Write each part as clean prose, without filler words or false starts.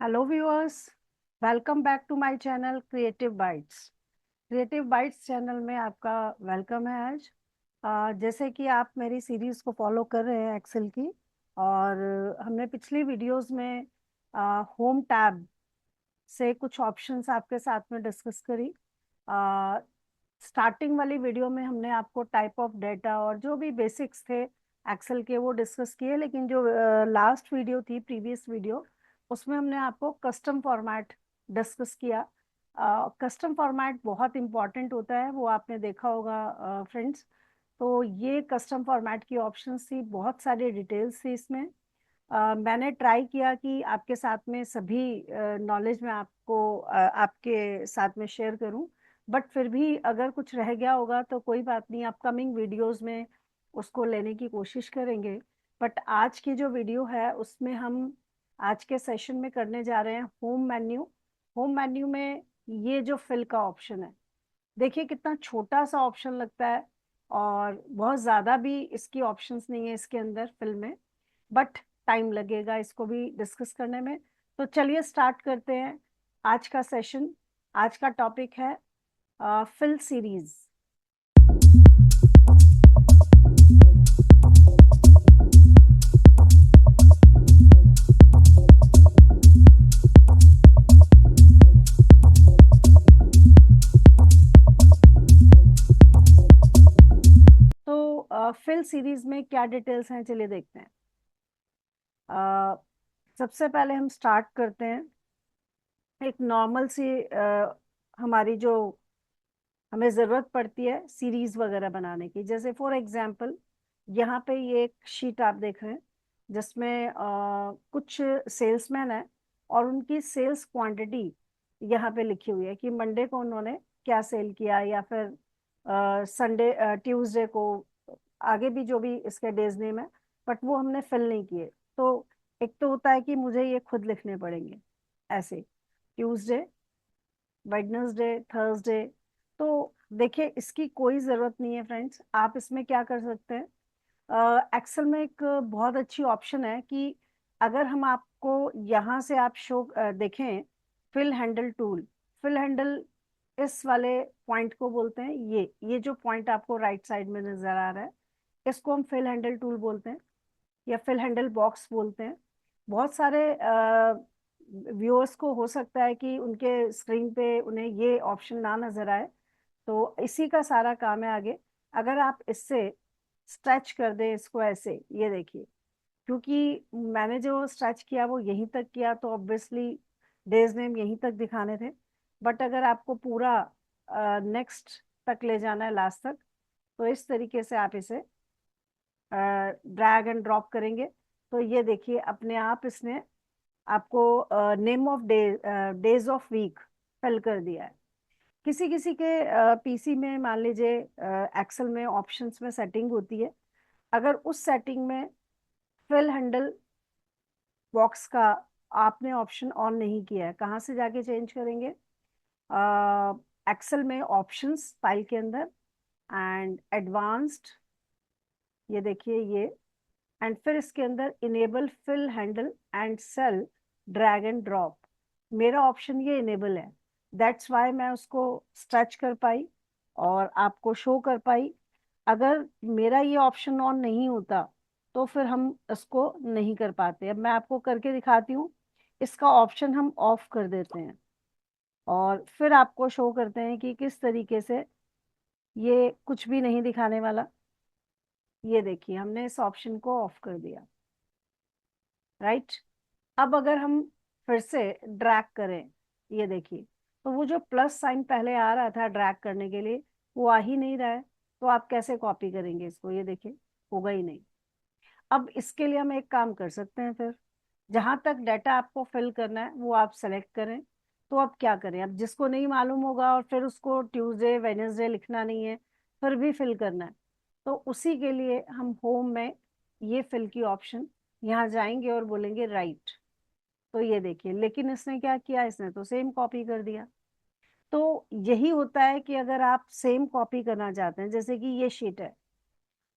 Hello viewers. Welcome back to my channel creative bytes. Creative bytes channel में आपका welcome है आज। जैसे कि आप मेरी सीरीज को फॉलो कर रहे हैं एक्सेल की, और हमने पिछली वीडियोस में होम टैब से कुछ ऑप्शंस आपके साथ में डिस्कस करी। स्टार्टिंग वाली वीडियो में हमने आपको टाइप ऑफ डेटा और जो भी बेसिक्स थे एक्सेल के वो डिस्कस किए, लेकिन जो लास्ट वीडियो थी, प्रीवियस वीडियो, उसमें हमने आपको कस्टम फॉर्मेट डिस्कस किया। कस्टम फॉर्मेट बहुत इंपॉर्टेंट होता है, वो आपने देखा होगा फ्रेंड्स। तो ये कस्टम फॉर्मेट की ऑप्शंस थी, बहुत सारी डिटेल्स थी इसमें। मैंने ट्राई किया कि आपके साथ में सभी नॉलेज मैं आपको आपके साथ में शेयर करूं, बट फिर भी अगर कुछ रह गया होगा तो कोई बात नहीं, अपकमिंग वीडियोस में उसको लेने की कोशिश करेंगे। बट आज की जो वीडियो है उसमें हम आज के सेशन में करने जा रहे हैं होम मेन्यू। होम मेन्यू में ये जो फिल का ऑप्शन है, देखिए कितना छोटा सा ऑप्शन लगता है, और बहुत ज़्यादा भी इसकी ऑप्शंस नहीं है इसके अंदर फिल में, बट टाइम लगेगा इसको भी डिस्कस करने में। तो चलिए स्टार्ट करते हैं आज का सेशन। आज का टॉपिक है फिल सीरीज। तो फिल सीरीज में क्या डिटेल्स हैं, चलिए देखते हैं। अ, सबसे पहले हम स्टार्ट करते हैं एक नॉर्मल सी हमारी जो हमें ज़रूरत पड़ती है सीरीज वगैरह बनाने की। जैसे फॉर एग्जांपल यहाँ पे ये एक शीट आप देख रहे हैं जिसमें कुछ सेल्समैन है और उनकी सेल्स क्वांटिटी यहाँ पे लिखी हुई है कि मंडे को उन्होंने क्या सेल किया, या फिर संडे ट्यूसडे को, आगे भी जो भी इसके डेज नेम है, बट वो हमने फिल नहीं किए। तो एक तो होता है कि मुझे ये खुद लिखने पड़ेंगे ऐसे, ट्यूसडे, वेडनेसडे, थर्सडे। तो देखिए इसकी कोई ज़रूरत नहीं है फ्रेंड्स। आप इसमें क्या कर सकते हैं, एक्सेल में एक बहुत अच्छी ऑप्शन है कि अगर हम आपको यहाँ से आप शो देखें, fill handle tool. Fill handle इस वाले पॉइंट को बोलते हैं, ये जो पॉइंट आपको राइट साइड में नजर आ रहा है, इसको हम फिल हैंडल टूल बोलते हैं या फिल हैंडल बॉक्स बोलते हैं। बहुत सारे व्यूअर्स को हो सकता है कि उनके स्क्रीन पे उन्हें ये ऑप्शन ना नजर आए, तो इसी का सारा काम है आगे। अगर आप इससे स्ट्रेच कर दें इसको ऐसे, ये देखिए, क्योंकि मैंने जो स्ट्रेच किया वो यहीं तक किया, तो ऑब्वियसली डेज नेम यहीं तक दिखाने थे। बट अगर आपको पूरा नेक्स्ट तक ले जाना है, लास्ट तक, तो इस तरीके से आप इसे ड्रैग एंड ड्रॉप करेंगे, तो ये देखिए अपने आप इसने आपको name of days of week fill कर दिया है। किसी किसी के पीसी में मान लीजिए एक्सेल में ऑप्शंस में सेटिंग होती है, अगर उस सेटिंग में फिल हैंडल बॉक्स का आपने ऑप्शन ऑन नहीं किया है, कहाँ से जाके चेंज करेंगे? एक्सेल में ऑप्शंस फाइल के अंदर, एंड एडवांस्ड, ये देखिए ये, एंड फिर इसके अंदर enable fill handle and cell drag and drop. मेरा ऑप्शन ये इनेबल है, दैट्स वाई मैं उसको स्ट्रेच कर पाई और आपको शो कर पाई। अगर मेरा ये ऑप्शन ऑन नहीं होता तो फिर हम इसको नहीं कर पाते। अब मैं आपको करके दिखाती हूँ। इसका ऑप्शन हम ऑफ कर देते हैं और फिर आपको शो करते हैं कि किस तरीके से ये कुछ भी नहीं दिखाने वाला। ये देखिए हमने इस ऑप्शन को ऑफ कर दिया, राइट। अब अगर हम फिर से ड्रैग करें, ये देखिए, तो वो जो प्लस साइन पहले आ रहा था ड्रैग करने के लिए, वो आ ही नहीं रहा है। तो आप कैसे कॉपी करेंगे इसको? ये देखिए, होगा ही नहीं। अब इसके लिए हम एक काम कर सकते हैं, फिर जहां तक डाटा आपको फिल करना है वो आप सेलेक्ट करें। तो अब क्या करें? अब जिसको नहीं मालूम होगा और फिर उसको ट्यूसडे वेनेसडे लिखना नहीं है, फिर भी फिल करना है, तो उसी के लिए हम होम में ये फिल की ऑप्शन यहाँ जाएंगे और बोलेंगे राइट। तो ये देखिए, लेकिन इसने क्या किया, इसने तो सेम कॉपी कर दिया। तो यही होता है कि अगर आप सेम कॉपी करना चाहते हैं, जैसे कि ये शीट है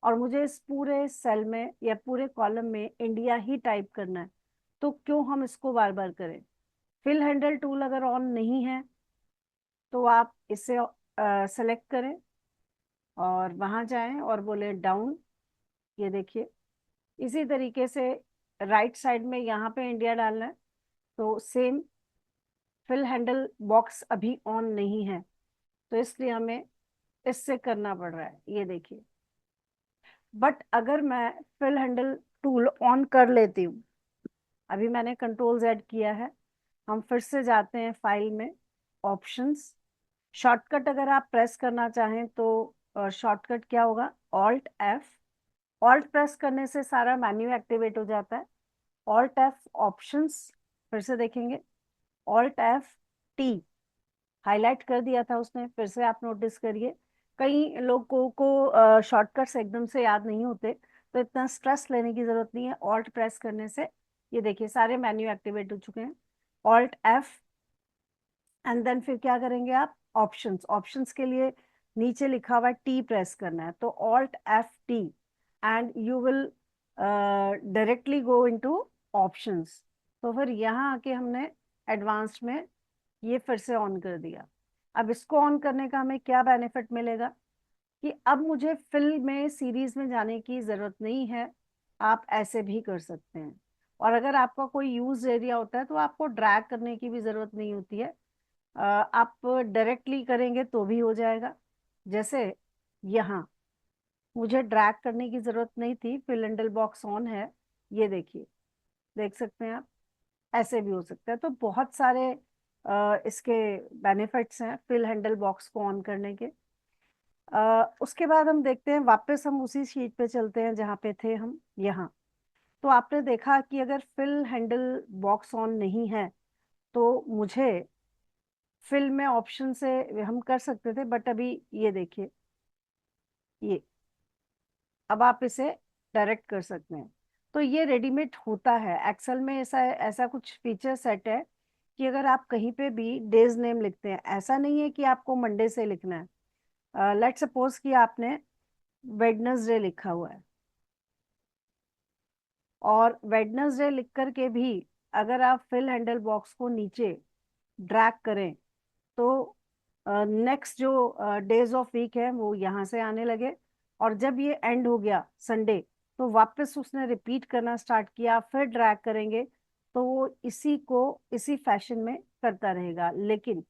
और मुझे इस पूरे सेल में या पूरे कॉलम में इंडिया ही टाइप करना है, तो क्यों हम इसको बार बार करें? फिल हैंडल टूल अगर ऑन नहीं है तो आप इसे सेलेक्ट करें और वहां जाएं और बोले डाउन। ये देखिए, इसी तरीके से राइट साइड में यहाँ पे इंडिया डालना है, तो सेम फिल हैंडल बॉक्स अभी ऑन नहीं है, तो इसलिए हमें इससे करना पड़ रहा है। ये देखिए, बट अगर मैं फिल हैंडल टूल ऑन कर लेती हूँ, अभी मैंने कंट्रोल जेड किया है, हम फिर से जाते हैं फाइल में, ऑप्शंस, शॉर्टकट अगर आप प्रेस करना चाहें तो शॉर्टकट क्या होगा, ऑल्ट एफ। ऑल्ट प्रेस करने से सारा मेन्यू एक्टिवेट हो जाता है। ऑल्ट एफ ऑप्शंस, फिर से देखेंगे, ऑल्ट एफ टी, हाईलाइट कर दिया था उसने, फिर से आप नोटिस करिए। कई लोगों को शॉर्टकट्स एकदम से याद नहीं होते, तो इतना स्ट्रेस लेने की जरूरत नहीं है। ऑल्ट प्रेस करने से ये देखिए सारे मेन्यू एक्टिवेट हो चुके हैं। ऑल्ट एफ, एंड देन फिर क्या करेंगे आप, ऑप्शंस। ऑप्शंस के लिए नीचे लिखा हुआ है टी प्रेस करना है, तो alt F T, and you will directly go into options. तो फिर यहाँ आके हमने एडवांस्ड में ये फिर से ऑन कर दिया। अब इसको ऑन करने का हमें क्या बेनिफिट मिलेगा कि अब मुझे फिल में सीरीज में जाने की जरूरत नहीं है, आप ऐसे भी कर सकते हैं। और अगर आपका कोई यूज एरिया होता है तो आपको ड्रैग करने की भी जरूरत नहीं होती है, आप डायरेक्टली करेंगे तो भी हो जाएगा। जैसे यहाँ मुझे ड्रैग करने की जरूरत नहीं थी, फिल हैंडल बॉक्स ऑन है, ये देखिए, देख सकते हैं आप, ऐसे भी हो सकता है। तो बहुत सारे इसके बेनिफिट्स हैं फिल हैंडल बॉक्स को ऑन करने के। उसके बाद हम देखते हैं, वापस हम उसी शीट पे चलते हैं जहाँ पे थे हम, यहाँ। तो आपने देखा कि अगर फिल हैंडल बॉक्स ऑन नहीं है तो मुझे फिल में ऑप्शन से हम कर सकते थे, बट अभी ये देखिए, ये अब आप इसे डायरेक्ट कर सकते हैं। तो ये रेडीमेड होता है एक्सेल में, ऐसा ऐसा कुछ फीचर सेट है कि अगर आप कहीं पे भी डेज नेम लिखते हैं, ऐसा नहीं है कि आपको मंडे से लिखना है। लेट्स सपोज कि आपने वेडनेसडे लिखा हुआ है, और वेडनेसडे लिख करके भी अगर आप फिल हैंडल बॉक्स को नीचे ड्रैग करें तो नेक्स्ट जो डेज ऑफ वीक है वो यहाँ से आने लगे। और जब ये एंड हो गया संडे, तो वापस उसने रिपीट करना स्टार्ट किया, फिर ड्रैग करेंगे तो वो इसी को इसी फैशन में करता रहेगा। लेकिन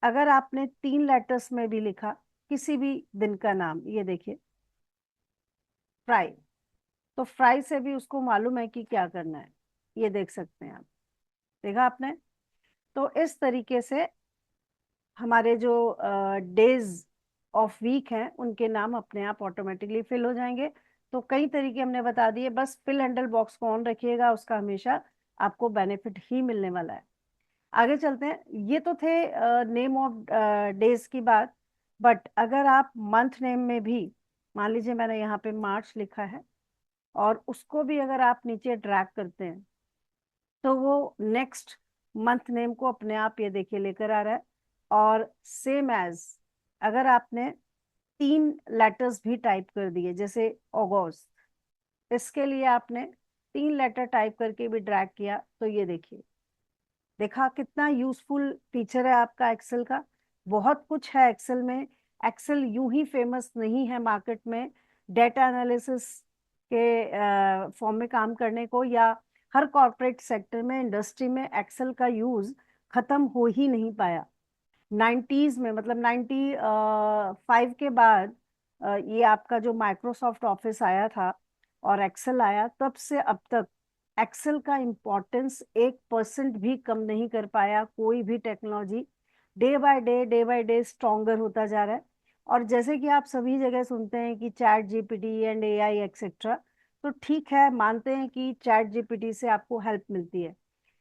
अगर आपने 3 लेटर्स में भी लिखा किसी भी दिन का नाम, ये देखिए फ्राई, तो फ्राई से भी उसको मालूम है कि क्या करना है, ये देख सकते हैं आप, देखा आपने। तो इस तरीके से हमारे जो डेज ऑफ वीक हैं उनके नाम अपने आप ऑटोमेटिकली फिल हो जाएंगे। तो कई तरीके हमने बता दिए, बस फिल हैंडल बॉक्स को ऑन रखिएगा, उसका हमेशा आपको बेनिफिट ही मिलने वाला है। आगे चलते हैं, ये तो थे नेम ऑफ डेज की बात। बट अगर आप मंथ नेम में भी, मान लीजिए मैंने यहाँ पे मार्च लिखा है, और उसको भी अगर आप नीचे ड्रैग करते हैं तो वो नेक्स्ट मंथ नेम को अपने आप ये देखिए लेकर आ रहा है। और सेम एज अगर आपने 3 लेटर्स भी टाइप कर दिए, जैसे अगस्त, इसके लिए आपने 3 लेटर टाइप करके भी ड्रैग किया, तो ये देखिए, देखा कितना यूजफुल फीचर है आपका एक्सेल का। बहुत कुछ है एक्सेल में। एक्सेल यूं ही फेमस नहीं है मार्केट में डेटा एनालिसिस के फॉर्म में काम करने को, या हर कॉर्पोरेट सेक्टर में, इंडस्ट्री में एक्सेल का यूज खत्म हो ही नहीं पाया। 90s में, मतलब 95 के बाद ये आपका जो माइक्रोसॉफ्ट ऑफिस आया था और एक्सेल आया, तब से अब तक एक्सेल का इम्पोर्टेंस 1% भी कम नहीं कर पाया कोई भी technology. Day by day stronger होता जा रहा है। और जैसे कि आप सभी जगह सुनते हैं कि chat GPT and AI etcetera, तो ठीक है, मानते हैं कि चैट जीपीटी से आपको हेल्प मिलती है,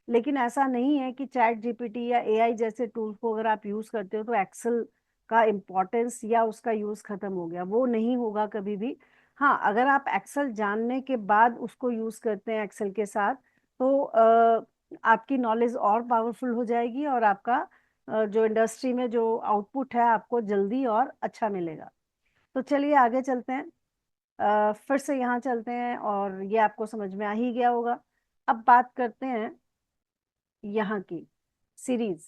लेकिन ऐसा नहीं है कि चैट जीपीटी या एआई जैसे टूल्स को अगर आप यूज करते हो तो एक्सेल का इम्पोर्टेंस या उसका यूज खत्म हो गया, वो नहीं होगा कभी भी। हाँ, अगर आप एक्सेल जानने के बाद उसको यूज करते हैं एक्सेल के साथ, तो आपकी नॉलेज और पावरफुल हो जाएगी, और आपका जो इंडस्ट्री में जो आउटपुट है आपको जल्दी और अच्छा मिलेगा। तो चलिए आगे चलते हैं। फिर से यहाँ चलते हैं, और ये आपको समझ में आ ही गया होगा। अब बात करते हैं यहाँ की। सीरीज,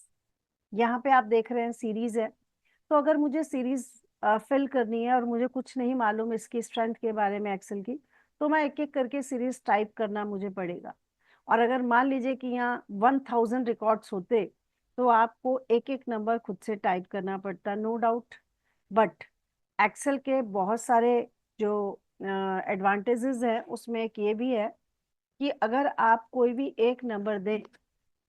यहाँ पे आप देख रहे हैं सीरीज है। तो अगर मुझे सीरीज फिल करनी है और मुझे कुछ नहीं मालूम इसकी स्ट्रेंथ के बारे में एक्सेल की, तो मैं एक एक करके सीरीज टाइप करना मुझे पड़ेगा। और अगर मान लीजिए कि यहाँ 1000 रिकॉर्ड्स होते, तो आपको एक एक नंबर खुद से टाइप करना पड़ता, नो डाउट। बट एक्सेल के बहुत सारे जो एडवांटेजेस हैं, उसमें एक ये भी है कि अगर आप कोई भी एक नंबर दें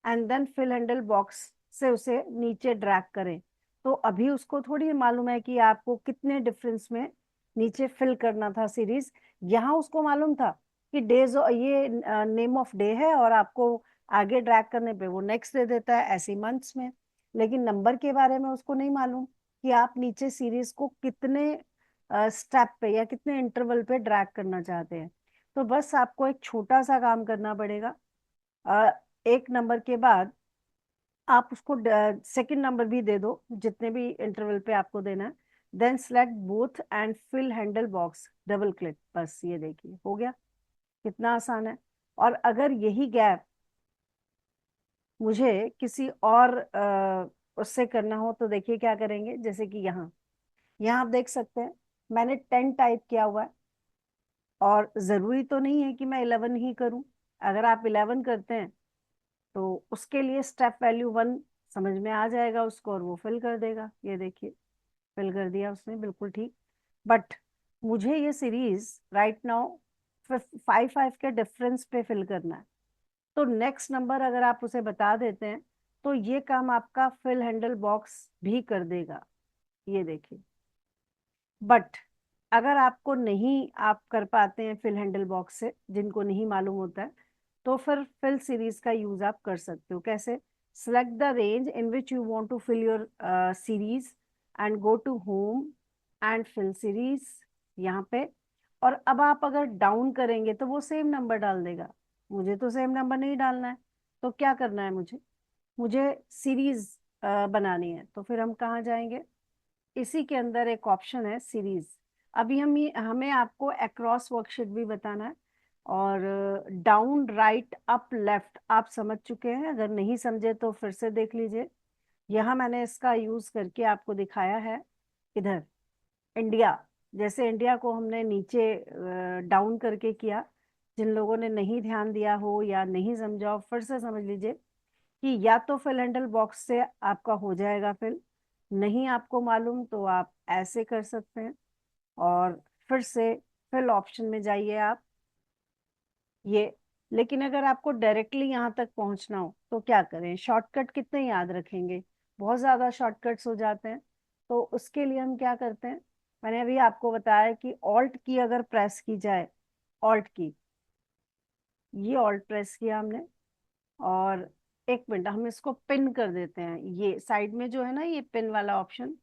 and then fill handle box से उसे नीचे ड्रैग करें, तो अभी उसको थोड़ी मालूम है कि आपको कितने डिफरेंस में नीचे फिल करना था सीरीज। यहाँ उसको मालूम था कि डेज, ये नेम ऑफ डे है और आपको आगे ड्रैग करने पे वो नेक्स्ट दे देता है, ऐसी मंथ्स में। लेकिन नंबर के बारे में उसको नहीं मालूम कि आप नीचे सीरीज को कितने स्टेप पे या कितने इंटरवल पे ड्रैग करना चाहते हैं। तो बस आपको एक छोटा सा काम करना पड़ेगा। एक नंबर के बाद आप उसको सेकंड नंबर भी दे दो, जितने भी इंटरवल पे आपको देना है। Then select both and fill handle box, double click, बस ये देखिए हो गया। कितना आसान है। और अगर यही गैप मुझे किसी और उससे करना हो, तो देखिए क्या करेंगे। जैसे कि यहाँ यहाँ आप देख सकते हैं मैंने 10 टाइप किया हुआ है, और जरूरी तो नहीं है कि मैं 11 ही करूं। अगर आप 11 करते हैं तो उसके लिए स्टेप वैल्यू 1 समझ में आ जाएगा उसको, और वो फिल कर देगा। ये देखिए फिल कर दिया उसने, बिल्कुल ठीक। बट मुझे ये सीरीज राइट नाउ 5 5 के डिफरेंस पे फिल करना है। तो नेक्स्ट नंबर अगर आप उसे बता देते हैं, तो ये काम आपका फिल हैंडल बॉक्स भी कर देगा। ये देखिए। बट अगर आपको नहीं, आप कर पाते हैं फिल हैंडल बॉक्स से, जिनको नहीं मालूम होता है, तो फिर फिल सीरीज का यूज आप कर सकते हो। कैसे? Select the range in which you want to fill your series and go to home and fill series, यहाँ पे। और अब आप अगर डाउन करेंगे तो वो सेम नंबर डाल देगा। मुझे तो सेम नंबर नहीं डालना है। तो क्या करना है मुझे? मुझे सीरीज बनानी है। तो फिर हम कहाँ जाएंगे? इसी के अंदर एक ऑप्शन है सीरीज। अभी हमें आपको अक्रॉस वर्कशीट भी बताना है, और डाउन राइट अप लेफ्ट आप समझ चुके हैं। अगर नहीं समझे तो फिर से देख लीजिए। यहाँ मैंने इसका यूज करके आपको दिखाया है। इधर इंडिया, जैसे इंडिया को हमने नीचे डाउन करके किया। जिन लोगों ने नहीं ध्यान दिया हो या नहीं समझा हो, फिर से समझ लीजिए कि या तो फिल हैंडल बॉक्स से आपका हो जाएगा फिल, नहीं आपको मालूम तो आप ऐसे कर सकते हैं। और फिर से फिल ऑप्शन में जाइए आप, ये। लेकिन अगर आपको डायरेक्टली यहाँ तक पहुंचना हो तो क्या करें? शॉर्टकट कितने याद रखेंगे? बहुत ज्यादा शॉर्टकट्स हो जाते हैं। तो उसके लिए हम क्या करते हैं, मैंने अभी आपको बताया कि ऑल्ट की अगर प्रेस की जाए, ऑल्ट की, ये ऑल्ट प्रेस किया हमने, और एक मिनट हम इसको पिन कर देते हैं। ये साइड में जो है ना, ये पिन वाला ऑप्शन,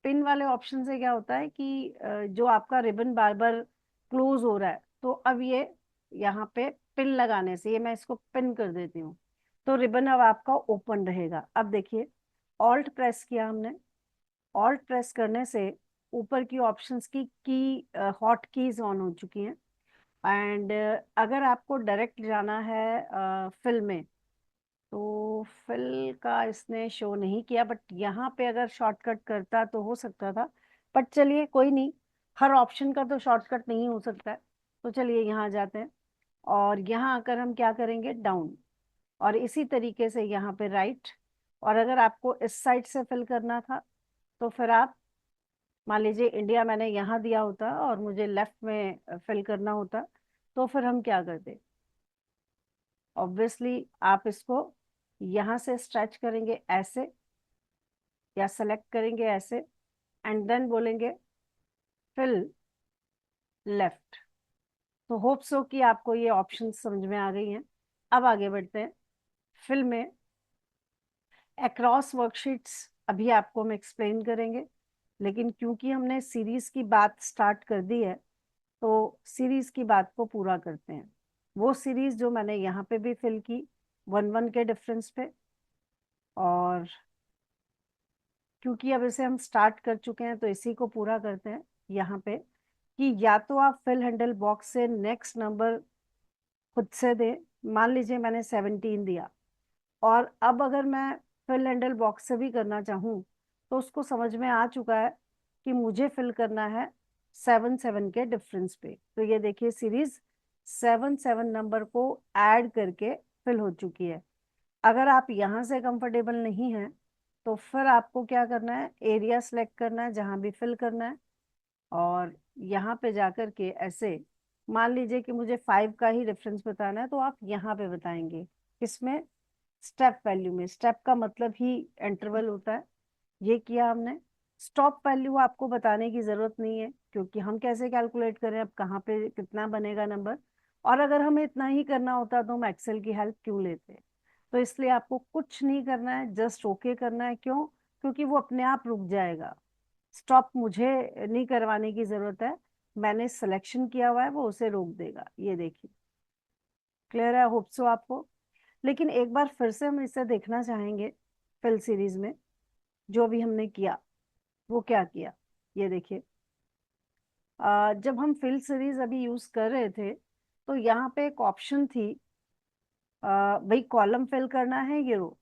पिन वाले ऑप्शन से क्या होता है कि जो आपका रिबन बार बार क्लोज हो रहा है, तो अब ये यहाँ पे पिन लगाने से, ये मैं इसको पिन कर देती हूँ, तो रिबन अब आपका ओपन रहेगा। अब देखिए ऑल्ट प्रेस किया हमने, ऑल्ट प्रेस करने से ऊपर की ऑप्शंस की हॉट कीज ऑन हो चुकी हैं। एंड अगर आपको डायरेक्ट जाना है फिल में, तो फिल का इसने शो नहीं किया, बट यहाँ पे अगर शॉर्टकट करता तो हो सकता था। बट चलिए कोई नहीं, हर ऑप्शन का तो शॉर्टकट नहीं हो सकता है। तो चलिए यहाँ जाते हैं, और यहाँ आकर हम क्या करेंगे? डाउन। और इसी तरीके से यहाँ पे राइट। और अगर आपको इस साइड से फिल करना था, तो फिर आप, मान लीजिए इंडिया मैंने यहाँ दिया होता और मुझे लेफ्ट में फिल करना होता, तो फिर हम क्या करते? ऑब्वियसली आप इसको यहाँ से स्ट्रेच करेंगे ऐसे, या सेलेक्ट करेंगे ऐसे, एंड देन बोलेंगे फिल लेफ्ट। तो होप सो कि आपको ये ऑप्शन समझ में आ गई हैं। अब आगे बढ़ते हैं। फिल में अक्रॉस वर्कशीट्स अभी आपको हम एक्सप्लेन करेंगे, लेकिन क्योंकि हमने सीरीज की बात स्टार्ट कर दी है, तो सीरीज की बात को पूरा करते हैं। वो सीरीज जो मैंने यहाँ पे भी फिल की, 1 1 के डिफरेंस पे। और क्योंकि अब इसे हम स्टार्ट कर चुके हैं, तो इसी को पूरा करते हैं यहाँ पे, कि या तो आप फिल हैंडल बॉक्स से नेक्स्ट नंबर खुद से दें। मान लीजिए मैंने 17 दिया, और अब अगर मैं फिल हैंडल बॉक्स से भी करना चाहूँ तो उसको समझ में आ चुका है कि मुझे फिल करना है 7 7 के डिफरेंस पे। तो ये देखिए सीरीज 7 7 नंबर को ऐड करके फिल हो चुकी है। अगर आप यहाँ से कंफर्टेबल नहीं हैं तो फिर आपको क्या करना है, एरिया सेलेक्ट करना है जहाँ भी फिल करना है, और यहाँ पे जाकर के ऐसे मान लीजिए कि मुझे 5 का ही रेफरेंस बताना है तो आप यहाँ पे बताएंगे। किसमें? स्टेप वैल्यू में। स्टेप का मतलब ही इंटरवल होता है। ये किया हमने। स्टॉप वैल्यू आपको बताने की जरूरत नहीं है क्योंकि हम कैसे कैलकुलेट करें अब कहाँ पे कितना बनेगा नंबर। और अगर हमें इतना ही करना होता तो हम एक्सेल की हेल्प क्यों लेते? तो इसलिए आपको कुछ नहीं करना है, जस्ट ओके करना है। क्यों? क्योंकि वो अपने आप रुक जाएगा। स्टॉप मुझे नहीं करवाने की जरूरत है, मैंने सिलेक्शन किया हुआ है, वो उसे रोक देगा। ये देखिए, क्लियर है? होप सो आपको। लेकिन एक बार फिर से हम इसे देखना चाहेंगे फिल सीरीज में। जो भी हमने किया वो क्या किया, ये देखिए। जब हम फिल सीरीज अभी यूज कर रहे थे तो यहाँ पे एक ऑप्शन थी, भाई कॉलम फिल करना है ये रो।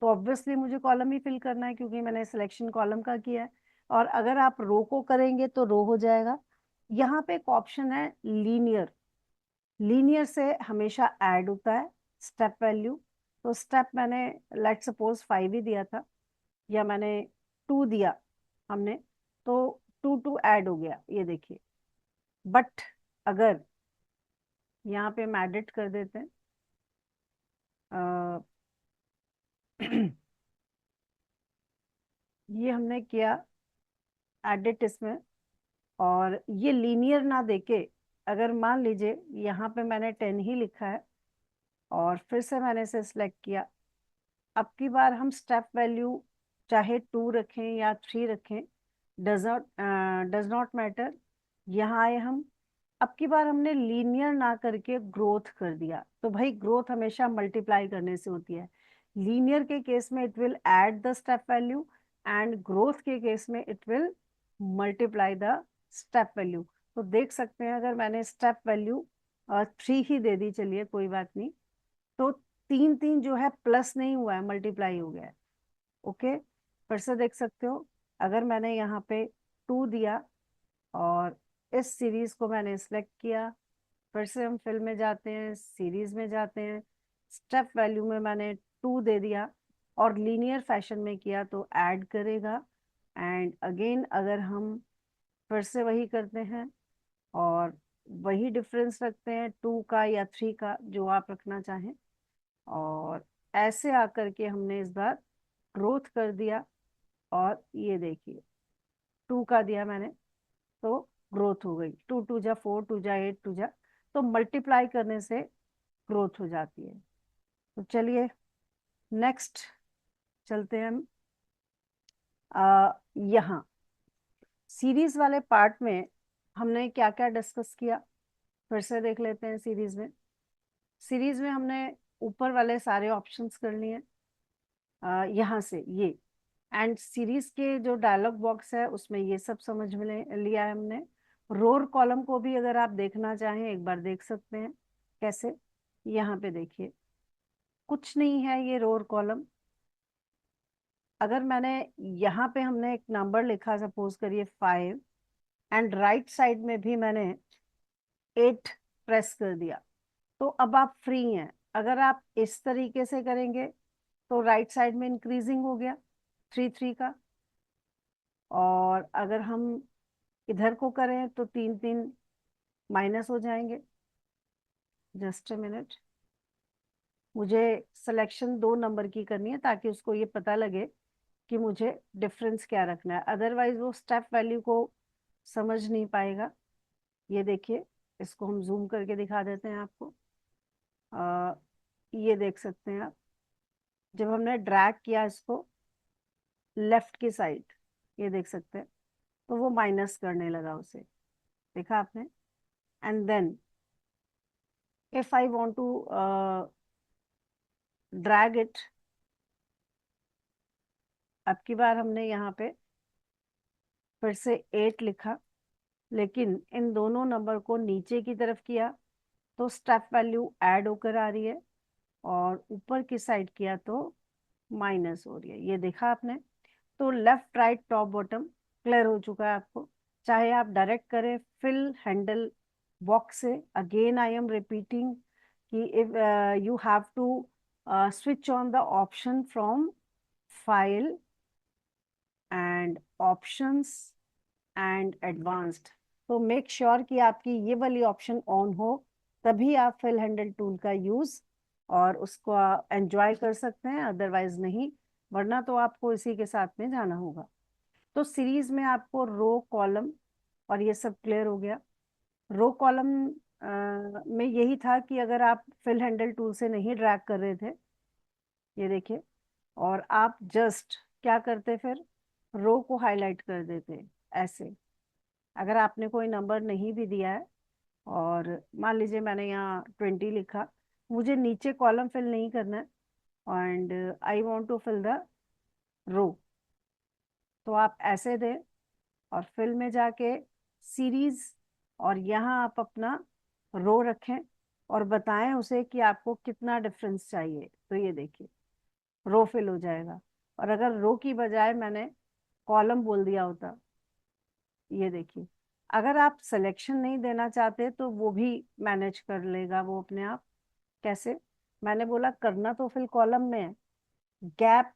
तो ऑब्वियसली मुझे कॉलम ही फिल करना है क्योंकि मैंने सिलेक्शन कॉलम का किया है। और अगर आप रो को करेंगे तो रो हो जाएगा। यहाँ पे एक ऑप्शन है लीनियर। लीनियर से हमेशा ऐड होता है स्टेप वैल्यू। तो स्टेप मैंने लेट सपोज 5 ही दिया था, या मैंने 2 दिया हमने, तो 2 ऐड हो गया, ये देखिए। बट अगर यहाँ पे हम एडिट कर देते हैं, ये हमने किया एडिट इसमें, और ये लीनियर ना देके अगर मान लीजिए यहाँ पे मैंने 10 ही लिखा है और फिर से मैंने इसे सिलेक्ट किया। अब की बार हम स्टेप वैल्यू चाहे 2 रखें या 3 रखें, डज नॉट मैटर। यहाँ आए हम, अब की बार हमने लीनियर ना करके ग्रोथ कर दिया। तो भाई ग्रोथ हमेशा मल्टीप्लाई करने से होती है। लीनियर के केस में it will add the step value, and growth के केस में it will multiply the step value. तो देख सकते हैं अगर मैंने स्टेप वैल्यू 3 ही दे दी, चलिए कोई बात नहीं, तो 3 3 जो है प्लस नहीं हुआ है, मल्टीप्लाई हो गया है। ओके, फिर से देख सकते हो। अगर मैंने यहाँ पे 2 दिया और इस सीरीज को मैंने सिलेक्ट किया, फिर से हम फिल में जाते हैं, सीरीज में जाते हैं, स्टेप वैल्यू में मैंने 2 दे दिया और लीनियर फैशन में किया तो ऐड करेगा। एंड अगेन अगर हम फिर से वही करते हैं और वही डिफरेंस रखते हैं 2 का या 3 का, जो आप रखना चाहें, और ऐसे आकर के हमने इस बार ग्रोथ कर दिया। और ये देखिए 2 का दिया मैंने तो ग्रोथ हो गई। 2 2 जा 4, 2 जा 8, 2 जा, तो मल्टीप्लाई करने से ग्रोथ हो जाती है। तो चलिए नेक्स्ट चलते हैं हम। यहाँ सीरीज वाले पार्ट में हमने क्या क्या डिस्कस किया, फिर से देख लेते हैं। सीरीज में हमने ऊपर वाले सारे ऑप्शंस कर लिए, यहाँ से ये। एंड सीरीज के जो डायलॉग बॉक्स है उसमें ये सब समझ में लिया है हमने। रोर कॉलम को भी अगर आप देखना चाहें एक बार देख सकते हैं। कैसे? यहाँ पे देखिए, कुछ नहीं है ये रोर कॉलम। अगर मैंने यहाँ पे हमने एक नंबर लिखा, सपोज करिए 5, एंड राइट साइड में भी मैंने 8 प्रेस कर दिया, तो अब आप फ्री हैं। अगर आप इस तरीके से करेंगे तो राइट साइड में इंक्रीजिंग हो गया 3 3 का, और अगर हम इधर को करें तो 3 3 माइनस हो जाएंगे। जस्ट अ मिनट, मुझे सिलेक्शन 2 नंबर की करनी है ताकि उसको ये पता लगे कि मुझे डिफरेंस क्या रखना है, अदरवाइज वो स्टेप वैल्यू को समझ नहीं पाएगा। ये देखिए, इसको हम जूम करके दिखा देते हैं आपको। आ, ये देख सकते हैं आप, जब हमने ड्रैग किया इसको लेफ्ट की साइड, ये देख सकते हैं, तो वो माइनस करने लगा उसे। देखा आपने? And then if I want to drag it, अब की बार हमने यहाँ पे फिर से 8 लिखा, लेकिन इन दोनों नंबर को नीचे की तरफ किया तो स्टेप वैल्यू ऐड होकर आ रही है। और ऊपर की साइड किया तो माइनस हो रही है, ये देखा आपने। तो left right top bottom clear हो चुका है आपको। चाहे आप डायरेक्ट करें फिल हैंडल बॉक्स से, अगेन आई एम रिपीटिंग कि if you have to switch on the option from file and options and advanced. तो मेक श्योर कि आपकी ये वाली ऑप्शन ऑन हो, तभी आप फिल हैंडल टूल का यूज और उसको एंजॉय कर सकते हैं, अदरवाइज नहीं, वरना तो आपको इसी के साथ में जाना होगा। तो सीरीज में आपको रो कॉलम और ये सब क्लियर हो गया। रो कॉलम में यही था कि अगर आप फिल हैंडल टूल से नहीं ड्रैग कर रहे थे, ये देखिए, और आप जस्ट क्या करते, फिर रो को हाईलाइट कर देते ऐसे। अगर आपने कोई नंबर नहीं भी दिया है, और मान लीजिए मैंने यहाँ 20 लिखा, मुझे नीचे कॉलम फिल नहीं करना है and I want to fill the row, तो आप ऐसे दें और फिल में जाके सीरीज, और यहाँ आप अपना रो रखें और बताएं उसे कि आपको कितना डिफरेंस चाहिए। तो ये देखिए रो फिल हो जाएगा। और अगर रो की बजाय मैंने कॉलम बोल दिया होता, ये देखिए, अगर आप सिलेक्शन नहीं देना चाहते तो वो भी मैनेज कर लेगा वो अपने आप। कैसे? मैंने बोला करना तो फिल कॉलम में है, गैप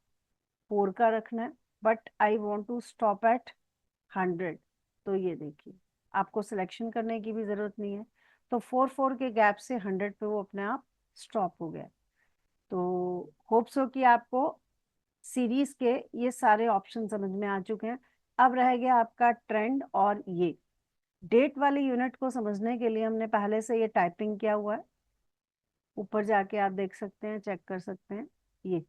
4 का रखना है, but I want to stop at 100। तो ये देखिए, आपको सिलेक्शन करने की भी जरूरत नहीं है। तो 4 के गैप से 100 पे वो अपने आप स्टॉप हो गया। तो होप्स हो कि आपको सीरीज के ये सारे ऑप्शन समझ में आ चुके हैं। अब रह गया आपका ट्रेंड, और ये डेट वाली यूनिट को समझने के लिए हमने पहले से ये टाइपिंग किया हुआ है, ऊपर जाके आप देख सकते हैं, चेक कर सकते हैं ये।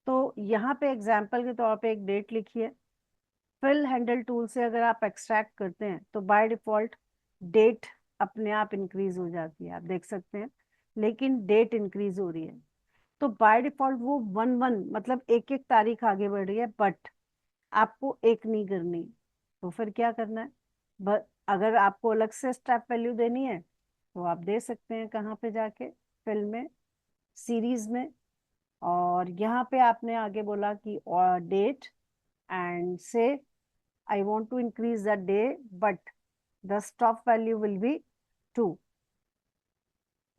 तो यहाँ पे एग्जाम्पल के तौर पे एक डेट लिखिए। फिल हैंडल टूल से अगर आप एक्सट्रैक्ट करते हैं तो बाय डिफॉल्ट डेट अपने आप इंक्रीज हो जाती है, आप देख सकते हैं, लेकिन डेट इंक्रीज हो रही है। तो बाय डिफॉल्ट वो 1 1 मतलब एक एक तारीख आगे बढ़ रही है, बट आपको एक नहीं करनी। तो फिर क्या करना है? अगर आपको अलग से स्टेप वैल्यू देनी है तो आप दे सकते हैं, कहाँ पे जाके, फिल में, सीरीज में, और यहाँ पे आपने आगे बोला कि डेट एंड से I want to increase the day, but the stop value will be 2।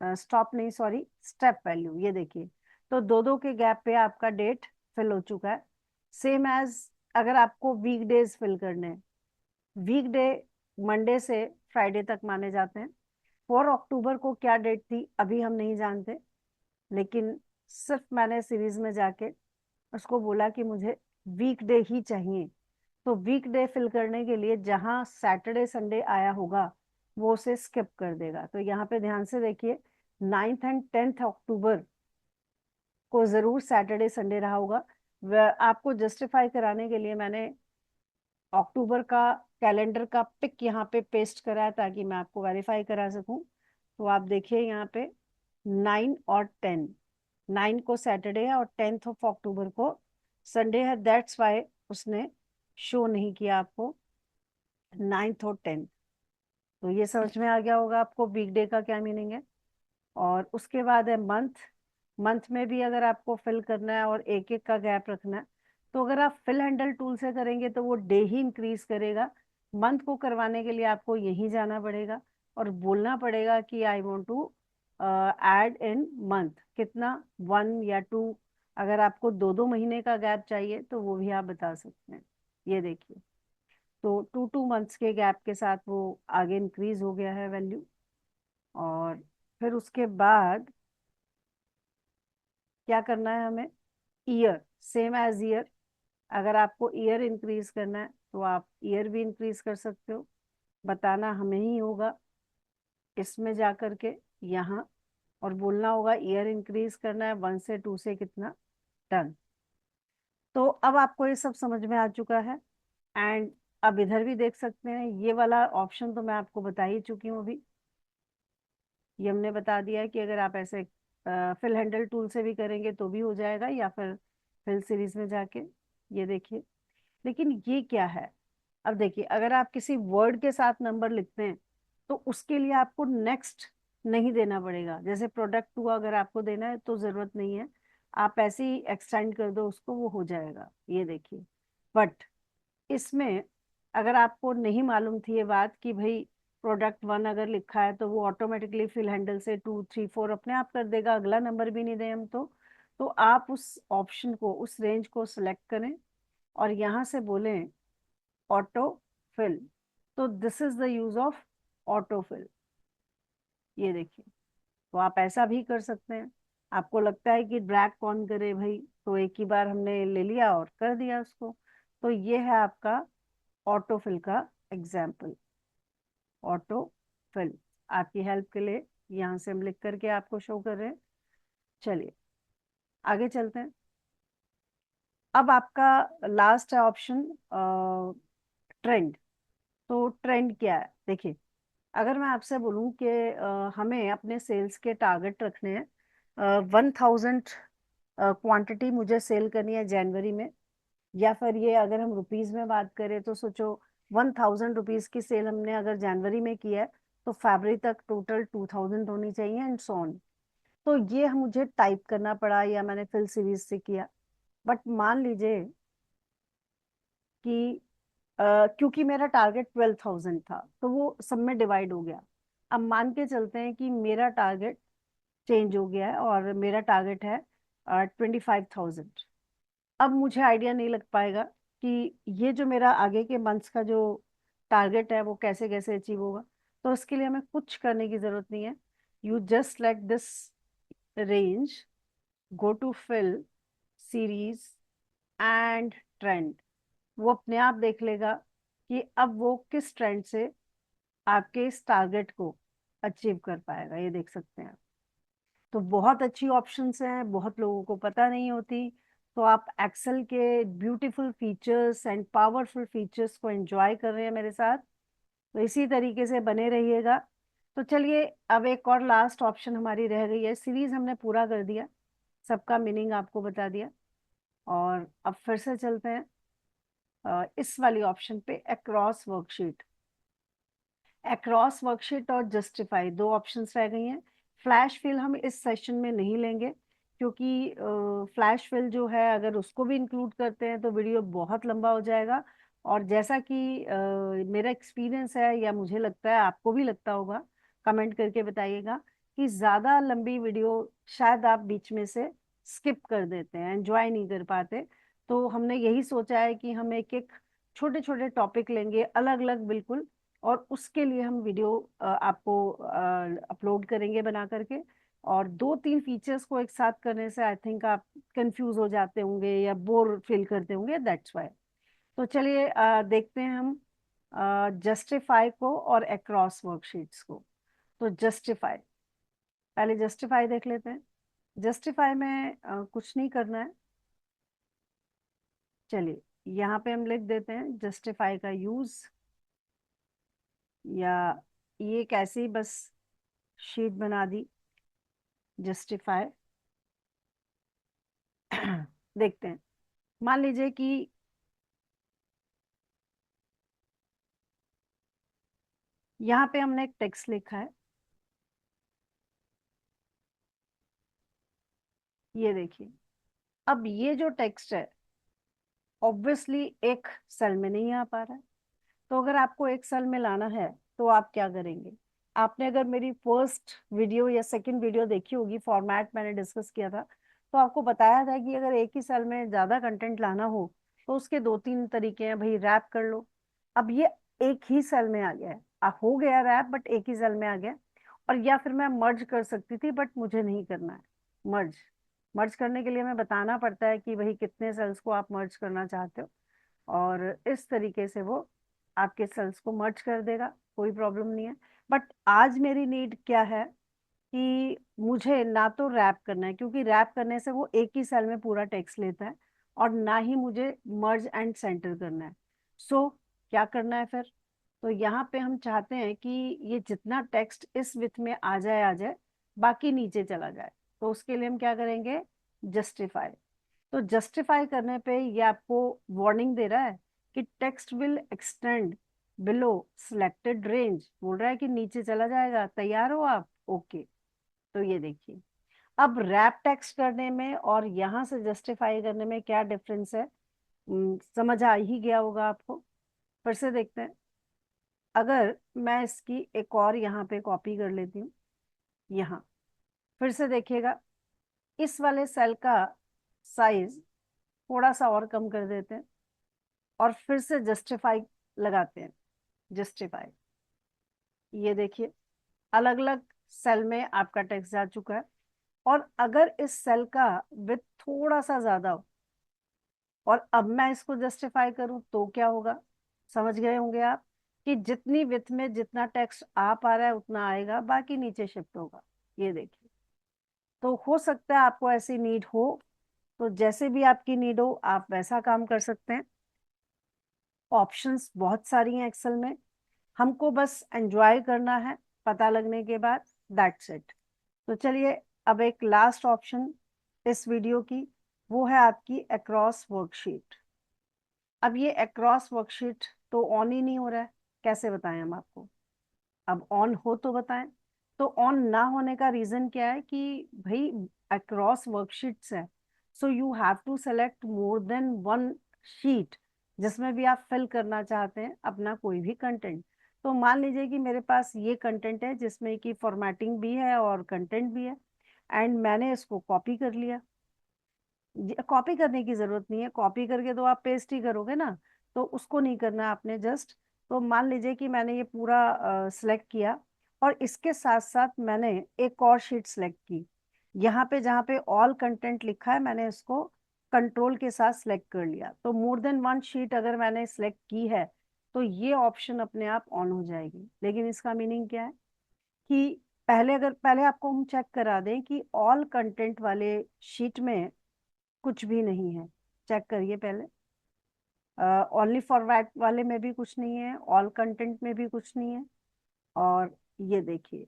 Stop नहीं, सॉरी, स्टेप वैल्यू, ये देखिए। तो दो दो के गैप पे आपका डेट फिल हो चुका है। सेम एज अगर आपको वीक डेज फिल करने हैं, वीक डे मंडे से फ्राइडे तक माने जाते हैं। 4 अक्टूबर को क्या डेट थी अभी हम नहीं जानते, लेकिन सिर्फ मैंने सीरीज में जाके उसको बोला कि मुझे वीक डे ही चाहिए। तो वीक डे फिल करने के लिए जहां सैटरडे संडे आया होगा वो उसे स्किप कर देगा। तो यहाँ पे ध्यान से देखिए, 9th एंड 10th अक्टूबर को जरूर सैटरडे संडे रहा होगा। आपको जस्टिफाई कराने के लिए मैंने अक्टूबर का कैलेंडर का पिक यहाँ पे पेस्ट करा है, ताकि मैं आपको वेरीफाई करा सकूं। तो आप देखिए यहाँ पे 9 और 10, 9 को सैटरडे है और 10th ऑफ अक्टूबर को संडे है, दैट्स वाई उसने शो नहीं किया आपको 9th और 10th। तो ये समझ में आ गया होगा आपको वीकडे का क्या मीनिंग है। और उसके बाद है मंथ। मंथ में भी अगर आपको फिल करना है और एक एक का गैप रखना है, तो अगर आप फिल हैंडल टूल से करेंगे तो वो डे ही इंक्रीज करेगा। मंथ को करवाने के लिए आपको यहीं जाना पड़ेगा और बोलना पड़ेगा कि I want to add in month, कितना, 1 या 2। अगर आपको 2 2 महीने का गैप चाहिए तो वो भी आप बता सकते हैं। ये देखिए, तो 2 2 मंथ्स के गैप के साथ वो आगे इंक्रीज हो गया है वैल्यू। और फिर उसके बाद क्या करना है हमें? Year, same as year. अगर आपको ईयर इंक्रीज करना है तो आप ईयर भी इंक्रीज कर सकते हो, बताना हमें ही होगा इसमें जा करके यहाँ, और बोलना होगा ईयर इंक्रीज करना है 1 से 2 से कितना, डन। तो अब आपको ये सब समझ में आ चुका है। एंड अब इधर भी देख सकते हैं, ये वाला ऑप्शन तो मैं आपको बता ही चुकी हूँ अभी। ये हमने बता दिया है कि अगर आप ऐसे फिल हैंडल टूल से भी करेंगे तो भी हो जाएगा, या फिर फिल सीरीज में जाके, ये देखिए। लेकिन ये क्या है? अब देखिए, अगर आप किसी वर्ड के साथ नंबर लिखते हैं तो उसके लिए आपको नेक्स्ट नहीं देना पड़ेगा। जैसे प्रोडक्ट 2 अगर आपको देना है तो जरूरत नहीं है, आप ऐसे ही एक्सटेंड कर दो उसको, वो हो जाएगा। ये देखिए। बट इसमें अगर आपको नहीं मालूम थी ये बात कि भाई प्रोडक्ट 1 अगर लिखा है तो वो ऑटोमेटिकली फिल हैंडल से 2 3 4 अपने आप कर देगा, अगला नंबर भी नहीं दें हम तो आप उस ऑप्शन को, उस रेंज को सिलेक्ट करें और यहाँ से बोलें ऑटो फिल। तो this is the use of auto fill. ये देखिए। तो आप ऐसा भी कर सकते हैं। आपको लगता है कि ड्रैग कौन करे भाई, तो एक ही बार हमने ले लिया और कर दिया उसको। तो ये है आपका ऑटो फिल का एग्जाम्पल। ऑटो फिल आपकी हेल्प के लिए यहाँ से हम लिख करके आपको शो कर रहे हैं। चलिए आगे चलते हैं। अब आपका लास्ट है ऑप्शन ट्रेंड। तो ट्रेंड क्या है देखिए। अगर मैं आपसे बोलूं कि हमें अपने सेल्स के टारगेट रखने हैं, 1000 क्वांटिटी मुझे सेल करनी है जनवरी में, या फिर ये अगर हम रुपीज में बात करें तो सोचो 1000 रुपीज की सेल हमने अगर जनवरी में की है तो फरवरी तक टोटल 2000 होनी चाहिए एंड सो ऑन। तो ये मुझे टाइप करना पड़ा या मैंने फिल सीरीज से किया। बट मान लीजिए कि क्योंकि मेरा टारगेट 12,000 था तो वो सब में डिवाइड हो गया। अब मान के चलते हैं कि मेरा टारगेट चेंज हो गया है और मेरा टारगेट है 25,000। अब मुझे आइडिया नहीं लग पाएगा कि ये जो मेरा आगे के मंथ्स का जो टारगेट है वो कैसे कैसे अचीव होगा। तो इसके लिए हमें कुछ करने की जरूरत नहीं है। You just like this range, go to fill series and trend. वो अपने आप देख लेगा कि अब वो किस ट्रेंड से आपके इस टारगेट को अचीव कर पाएगा। ये देख सकते हैं। तो बहुत अच्छी ऑप्शंस हैं, बहुत लोगों को पता नहीं होती। तो आप एक्सेल के beautiful features and powerful features को एंजॉय कर रहे हैं मेरे साथ। तो इसी तरीके से बने रहिएगा। तो चलिए अब एक और लास्ट ऑप्शन हमारी रह गई है। सीरीज हमने पूरा कर दिया, सबका मीनिंग आपको बता दिया, और अब फिर से चलते हैं इस वाली ऑप्शन पे, अक्रॉस वर्कशीट। अक्रॉस वर्कशीट और जस्टिफाई दो ऑप्शंस रह गई हैं। फ्लैश फिल हम इस सेशन में नहीं लेंगे, क्योंकि फ्लैश फिल जो है अगर उसको भी इंक्लूड करते हैं तो वीडियो बहुत लंबा हो जाएगा। और जैसा कि मेरा एक्सपीरियंस है, या मुझे लगता है आपको भी लगता होगा, कमेंट करके बताइएगा कि ज़्यादा लंबी वीडियो शायद आप बीच में से स्किप कर देते हैं, एंजॉय नहीं कर पाते। तो हमने यही सोचा है कि हम एक एक छोटे छोटे टॉपिक लेंगे, अलग अलग बिल्कुल, और उसके लिए हम वीडियो आपको अपलोड करेंगे बना करके। और 2 3 फीचर्स को एक साथ करने से आई थिंक आप कंफ्यूज हो जाते होंगे या बोर फील करते होंगे, दैट्स वाई। तो चलिए देखते हैं हम जस्टिफाई को और अक्रॉस वर्कशीट्स को। तो जस्टिफाई, पहले जस्टिफाई देख लेते हैं। जस्टिफाई में कुछ नहीं करना है। चलिए यहाँ पे हम लिख देते हैं जस्टिफाई का यूज, या ये कैसी बस शीट बना दी जस्टिफाई। देखते हैं। मान लीजिए कि यहाँ पे हमने एक टेक्स्ट लिखा है, ये देखिए। अब ये जो टेक्स्ट है ऑब्वियसली एक सेल में नहीं आ पा रहा है। तो अगर आपको एक सेल में लाना है तो आप क्या करेंगे। आपने अगर मेरी फर्स्ट वीडियो या सेकंड वीडियो देखी होगी, फॉर्मेट मैंने डिस्कस किया था, तो आपको बताया था कि अगर एक ही सेल में ज्यादा कंटेंट लाना हो तो उसके 2 3 तरीके हैं भाई। रैप कर लो। अब ये एक ही सेल में आ गया है, हो गया रैप, बट एक ही सेल में आ गया। और या फिर मैं मर्ज कर सकती थी, बट मुझे नहीं करना है मर्ज। मर्ज करने के लिए हमें बताना पड़ता है कि भाई कितने सेल्स को आप मर्ज करना चाहते हो, और इस तरीके से वो आपके सेल्स को मर्ज कर देगा, कोई प्रॉब्लम नहीं है। बट आज मेरी नीड क्या है कि मुझे ना तो रैप करना है, क्योंकि रैप करने से वो एक ही सेल में पूरा टेक्स्ट लेता है, और ना ही मुझे मर्ज एंड सेंटर करना है। सो क्या करना है फिर। तो यहाँ पे हम चाहते हैं कि ये जितना टेक्स्ट इस विथ में आ जाए, बाकी नीचे चला जाए। तो उसके लिए हम क्या करेंगे, जस्टिफाई। तो जस्टिफाई करने पे ये आपको वार्निंग दे रहा है कि text will extend below selected range, बोल रहा है कि नीचे चला जाएगा। तैयार हो आप। ओके। तो ये देखिए, अब रैप टेक्स्ट करने में और यहाँ से जस्टिफाई करने में क्या डिफरेंस है, समझ आ ही गया होगा आपको। फिर से देखते हैं। अगर मैं इसकी एक और यहाँ पे कॉपी कर लेती हूँ, यहाँ फिर से देखिएगा, इस वाले सेल का साइज थोड़ा सा और कम कर देते हैं और फिर से जस्टिफाई लगाते हैं, जस्टिफाई। ये देखिए, अलग अलग सेल में आपका टेक्स्ट जा चुका है। और अगर इस सेल का विड्थ थोड़ा सा ज्यादा हो और अब मैं इसको जस्टिफाई करूं तो क्या होगा, समझ गए होंगे आप कि जितनी विड्थ में जितना टेक्स्ट आ पा रहा है उतना आएगा, बाकी नीचे शिफ्ट होगा। ये देखिए, तो हो सकता है आपको ऐसी नीड हो, तो जैसे भी आपकी नीड हो आप वैसा काम कर सकते हैं। ऑप्शंस बहुत सारी हैं एक्सेल में, हमको बस एंजॉय करना है पता लगने के बाद, दैट्स इट। तो चलिए, अब एक लास्ट ऑप्शन इस वीडियो की, वो है आपकी अक्रॉस वर्कशीट। अब ये अक्रॉस वर्कशीट तो ऑन ही नहीं हो रहा है, कैसे बताएं हम आपको। अब ऑन हो तो बताएं। तो ऑन ना होने का रीजन क्या है कि भाई अक्रॉस वर्कशीट्स है, so you have to select more than one sheet जिसमें भी आप फिल करना चाहते हैं अपना कोई भी कंटेंट। तो मान लीजिए कि मेरे पास ये कंटेंट है जिसमें कि फॉर्मेटिंग भी है और कंटेंट भी है, एंड मैंने इसको कॉपी कर लिया। कॉपी करने की जरूरत नहीं है, कॉपी करके तो आप पेस्ट ही करोगे ना, तो उसको नहीं करना है आपने जस्ट। तो मान लीजिए कि मैंने ये पूरा सिलेक्ट किया और इसके साथ साथ मैंने एक और शीट सिलेक्ट की। यहाँ पे जहाँ पे ऑल कंटेंट लिखा है मैंने इसको कंट्रोल के साथ सिलेक्ट कर लिया। तो मोर देन वन शीट अगर मैंने सिलेक्ट की है तो ये ऑप्शन अपने आप ऑन हो जाएगी। लेकिन इसका मीनिंग क्या है कि पहले आपको हम चेक करा दें कि ऑल कंटेंट वाले शीट में कुछ भी नहीं है। चेक करिए पहले, ओनली फॉरवर्ड वाले में भी कुछ नहीं है, ऑल कंटेंट में भी कुछ नहीं है। और ये देखिए,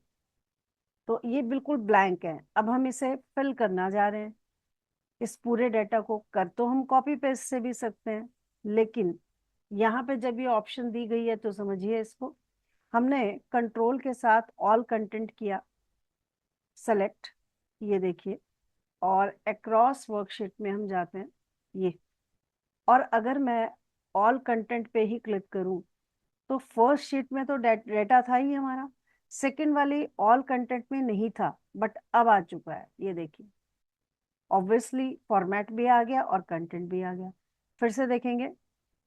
तो ये बिल्कुल ब्लैंक है। अब हम इसे फिल करना जा रहे हैं, इस पूरे डेटा को। कर तो हम कॉपी पेस्ट से भी सकते हैं, लेकिन यहाँ पे जब ये ऑप्शन दी गई है तो समझिए इसको, हमने कंट्रोल के साथ ऑल कंटेंट किया सेलेक्ट, ये देखिए, और अक्रॉस वर्कशीट में हम जाते हैं ये। और अगर मैं ऑल कंटेंट पे ही क्लिक करूं तो फर्स्ट शीट में तो डेटा था ही हमारा, सेकंड वाली ऑल कंटेंट में नहीं था, बट अब आ चुका है। ये देखिए, ऑब्वियसली फॉर्मेट भी आ गया और कंटेंट भी आ गया। फिर से देखेंगे,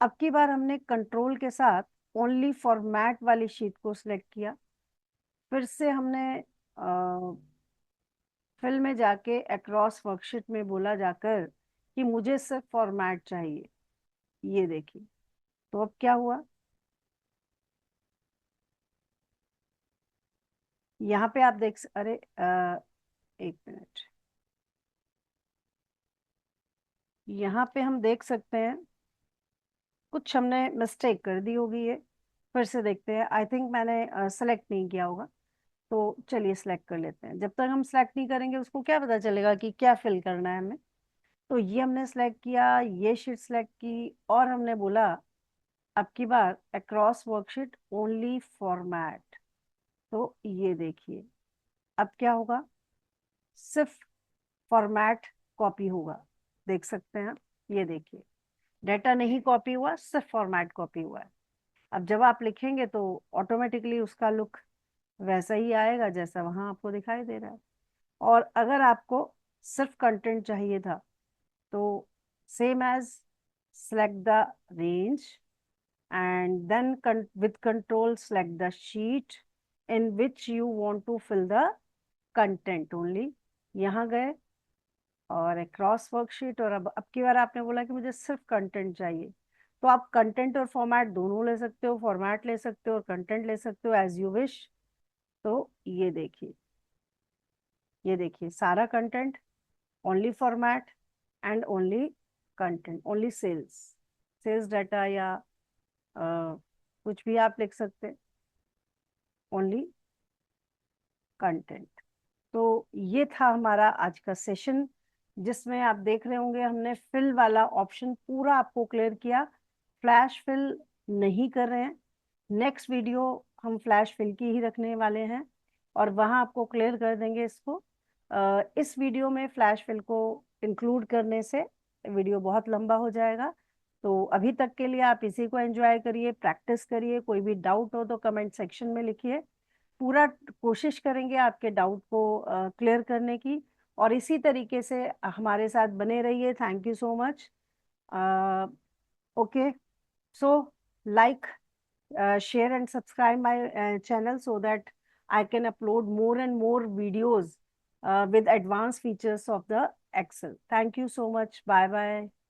अब की बार हमने कंट्रोल के साथ ओनली फॉर्मेट वाली शीट को सिलेक्ट किया। फिर से हमने फिल में जाके अक्रॉस वर्कशीट में बोला जाकर कि मुझे सिर्फ फॉर्मेट चाहिए। ये देखिए, तो अब क्या हुआ, यहाँ पे आप अरे एक मिनट, यहाँ पे हम देख सकते हैं कुछ हमने मिस्टेक कर दी होगी ये। फिर से देखते हैं, आई थिंक मैंने सेलेक्ट नहीं किया होगा। तो चलिए सिलेक्ट कर लेते हैं, जब तक हम सिलेक्ट नहीं करेंगे उसको क्या पता चलेगा कि क्या फिल करना है हमें। तो ये हमने सेलेक्ट किया, ये शीट सेलेक्ट की, और हमने बोला अब की बार अक्रॉस वर्कशीट ओनली फॉर्मेट। तो ये देखिए, अब क्या होगा, सिर्फ फॉर्मेट कॉपी होगा। देख सकते हैं आप, ये देखिए, डेटा नहीं कॉपी हुआ, सिर्फ फॉर्मेट कॉपी हुआ है। अब जब आप लिखेंगे तो ऑटोमेटिकली उसका लुक वैसा ही आएगा जैसा वहां आपको दिखाई दे रहा है। और अगर आपको सिर्फ कंटेंट चाहिए था तो same as select the range and then with control select the sheet in which you want to fill the content only। यहाँ गए और एक क्रॉस वर्कशीट, और अब की बार आपने बोला कि मुझे सिर्फ कंटेंट चाहिए, तो आप कंटेंट और फॉर्मेट दोनों ले सकते हो, फॉर्मेट ले सकते हो और कंटेंट ले सकते हो, एज यू विश। तो ये देखिए, ये देखिए, सारा content, only format and only content, only cells, cells data या कुछ भी आप लिख सकते हैं, ओनली कंटेंट। तो ये था हमारा आज का सेशन, जिसमें आप देख रहे होंगे हमने फिल वाला ऑप्शन पूरा आपको क्लियर किया। फ्लैश फिल नहीं कर रहे हैं, नेक्स्ट वीडियो हम फ्लैश फिल की ही रखने वाले हैं। और वहाँ आपको क्लियर कर देंगे इसको। इस वीडियो में फ्लैश फिल को इंक्लूड करने से वीडियो बहुत लंबा हो जाएगा। तो अभी तक के लिए आप इसी को एंजॉय करिए, प्रैक्टिस करिए। कोई भी डाउट हो तो कमेंट सेक्शन में लिखिए। पूरा कोशिश करेंगे आपके डाउट को क्लियर करने की। और इसी तरीके से हमारे साथ बने रहिए। Thank you so much. Okay, so like, share and subscribe my channel so that I can upload more and more videos with advanced features of the Excel. Thank you so much. Bye bye.